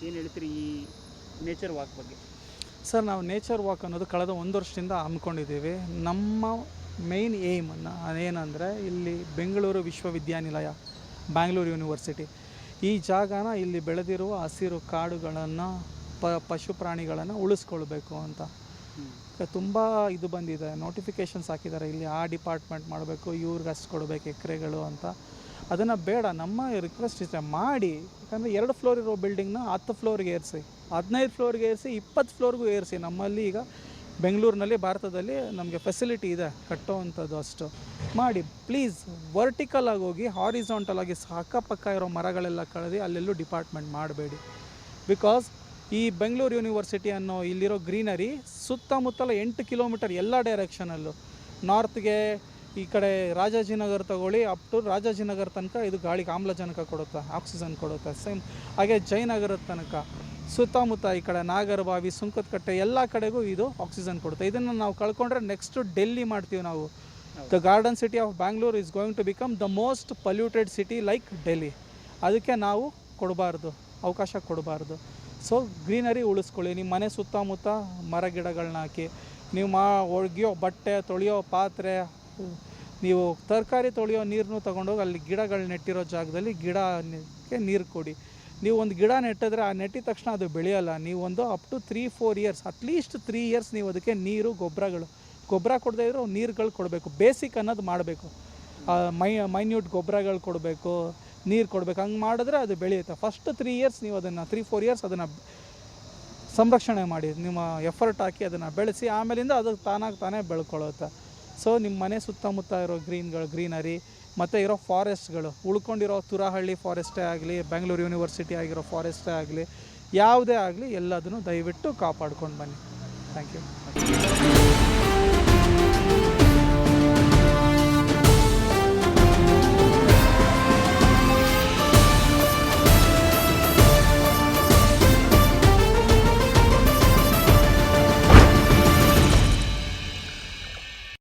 ಏನು ಹೇಳ್ತೀರಿ ಈ ನೇಚರ್ ವಾಕ್ ಬಗ್ಗೆ? ಸರ್, ನಾವು ನೇಚರ್ ವಾಕ್ ಅನ್ನೋದು ಕಳೆದ 1 ವರ್ಷದಿಂದ ಹಮ್ಮಿಕೊಂಡಿದ್ದೀವಿ. ನಮ್ಮ ಮೇಯ್ನ್ ಏಮ್ ಏನಂದರೆ, ಇಲ್ಲಿ ಬೆಂಗಳೂರು ವಿಶ್ವವಿದ್ಯಾನಿಲಯ, ಬ್ಯಾಂಗ್ಳೂರು ಯೂನಿವರ್ಸಿಟಿ, ಈ ಜಾಗನ ಇಲ್ಲಿ ಬೆಳೆದಿರುವ ಹಸಿರು ಕಾಡುಗಳನ್ನು, ಪಶು ಪ್ರಾಣಿಗಳನ್ನು ಉಳಿಸ್ಕೊಳ್ಬೇಕು ಅಂತ ತುಂಬ ಇದು ಬಂದಿದೆ. ನೋಟಿಫಿಕೇಷನ್ಸ್ ಹಾಕಿದ್ದಾರೆ, ಇಲ್ಲಿ ಆ ಡಿಪಾರ್ಟ್ಮೆಂಟ್ ಮಾಡಬೇಕು, ಇವ್ರಿಗೆ ಅಷ್ಟು ಕೊಡಬೇಕು ಎಕರೆಗಳು ಅಂತ. ಅದನ್ನು ಬೇಡ, ನಮ್ಮ ರಿಕ್ವೆಸ್ಟ್ ಇಷ್ಟ ಮಾಡಿ. ಯಾಕಂದರೆ 2 ಫ್ಲೋರ್ ಇರೋ ಬಿಲ್ಡಿಂಗ್ನ 10 ಫ್ಲೋರ್ಗೆ ಏರಿಸಿ, 15 ಫ್ಲೋರ್ಗೆ ಏರಿಸಿ, 20 ಫ್ಲೋರ್ಗೂ ಏರಿಸಿ. ನಮ್ಮಲ್ಲಿ ಈಗ ಬೆಂಗಳೂರಿನಲ್ಲಿ, ಭಾರತದಲ್ಲಿ ನಮಗೆ ಫೆಸಿಲಿಟಿ ಇದೆ ಕಟ್ಟೋವಂಥದ್ದು. ಅಷ್ಟು ಮಾಡಿ ಪ್ಲೀಸ್. ವರ್ಟಿಕಲ್ ಆಗಿ ಹೋಗಿ, ಹಾರಿಸಾಂಟಲ್ ಆಗಿ ಅಕ್ಕಪಕ್ಕ ಇರೋ ಮರಗಳೆಲ್ಲ ಕಳೆದು ಅಲ್ಲೆಲ್ಲೂ ಡಿಪಾರ್ಟ್ಮೆಂಟ್ ಮಾಡಬೇಡಿ. ಬಿಕಾಸ್ ಈ ಬೆಂಗಳೂರು ಯೂನಿವರ್ಸಿಟಿ ಅನ್ನೋ ಇಲ್ಲಿರೋ ಗ್ರೀನರಿ ಸುತ್ತಮುತ್ತಲ 8 ಕಿಲೋಮೀಟರ್ ಎಲ್ಲ ಡೈರೆಕ್ಷನಲ್ಲೂ, ನಾರ್ತ್ಗೆ ಈ ಕಡೆ ರಾಜಾಜಿನಗರ ತಗೊಳ್ಳಿ, ಅಪ್ ಟು ರಾಜಾಜಿನಗರ ತನಕ ಇದು ಗಾಳಿಗೆ ಆಮ್ಲಜನಕ ಕೊಡುತ್ತೆ, ಆಕ್ಸಿಜನ್ ಕೊಡುತ್ತೆ. ಸೇಮ್ ಹಾಗೆ ಜಯನಗರದ ತನಕ ಸುತ್ತಮುತ್ತ ಈ ಕಡೆ ನಾಗರಬಾವಿ, ಸುಂಕದಕಟ್ಟೆ ಎಲ್ಲ ಕಡೆಗೂ ಇದು ಆಕ್ಸಿಜನ್ ಕೊಡುತ್ತೆ. ಇದನ್ನು ನಾವು ಕಳ್ಕೊಂಡ್ರೆ ನೆಕ್ಸ್ಟ್ ಡೆಲ್ಲಿ ಮಾಡ್ತೀವಿ ನಾವು. The garden city of Bangalore is going to become the most polluted city like Delhi. ಅದಕ್ಕೆ ನಾವು ಅವಕಾಶ ಕೊಡಬಾರ್ದು. ಸೊ ಗ್ರೀನರಿ ಉಳಿಸ್ಕೊಳ್ಳಿ. ನಿಮ್ಮ ಮನೆ ಸುತ್ತಮುತ್ತ ಮರ ಗಿಡಗಳನ್ನ ಹಾಕಿ. ನೀವು ಒಗೆಯೋ ಬಟ್ಟೆ ತೊಳೆಯೋ ಪಾತ್ರೆ, ನೀವು ತರಕಾರಿ ತೊಳೆಯೋ ನೀರನ್ನು ತೊಗೊಂಡೋಗಿ ಅಲ್ಲಿ ಗಿಡಗಳು ನೆಟ್ಟಿರೋ ಜಾಗದಲ್ಲಿ ಗಿಡಕ್ಕೆ ನೀರು ಕೊಡಿ. ನೀವು ಒಂದು ಗಿಡ ನೆಟ್ಟಿದ್ರೆ ಆ ನೆಟ್ಟಿದ ತಕ್ಷಣ ಅದು ಬೆಳೆಯೋಲ್ಲ. ನೀವು ಒಂದು up to 3-4 years, at least 3 years ನೀವು ಅದಕ್ಕೆ ನೀರು, ಗೊಬ್ಬರ ಕೊಡದೇ ಇದ್ದರೂ ನೀರುಗಳು ಕೊಡಬೇಕು. ಬೇಸಿಕ್ ಅನ್ನೋದು ಮಾಡಬೇಕು. ಮೈನ್ಯೂಟ್ ಗೊಬ್ಬರಗಳು ಕೊಡಬೇಕು, ನೀರು ಕೊಡಬೇಕು. ಹಂಗೆ ಮಾಡಿದ್ರೆ ಅದು ಬೆಳೆಯುತ್ತೆ. ಫಸ್ಟ್ 3 ಇಯರ್ಸ್ ನೀವು ಅದನ್ನು 3-4 ಇಯರ್ಸ್ ಅದನ್ನು ಸಂರಕ್ಷಣೆ ಮಾಡಿ, ನಿಮ್ಮ ಎಫರ್ಟ್ ಹಾಕಿ ಅದನ್ನು ಬೆಳೆಸಿ, ಆಮೇಲಿಂದ ಅದು ತಾನೇ ಬೆಳ್ಕೊಳ್ಳುತ್ತೆ. ಸೊ ನಿಮ್ಮ ಮನೆ ಸುತ್ತಮುತ್ತ ಇರೋ ಗ್ರೀನರಿ ಮತ್ತು ಇರೋ ಫಾರೆಸ್ಟ್ಗಳು, ಉಳ್ಕೊಂಡಿರೋ ತುರಹಳ್ಳಿ ಫಾರೆಸ್ಟೇ ಆಗಲಿ, ಬೆಂಗಳೂರು ಯೂನಿವರ್ಸಿಟಿ ಆಗಿರೋ ಫಾರೆಸ್ಟೇ ಆಗಲಿ, ಯಾವುದೇ ಆಗಲಿ, ಎಲ್ಲದನ್ನು ದಯವಿಟ್ಟು ಕಾಪಾಡ್ಕೊಂಡು ಬನ್ನಿ. Thank you.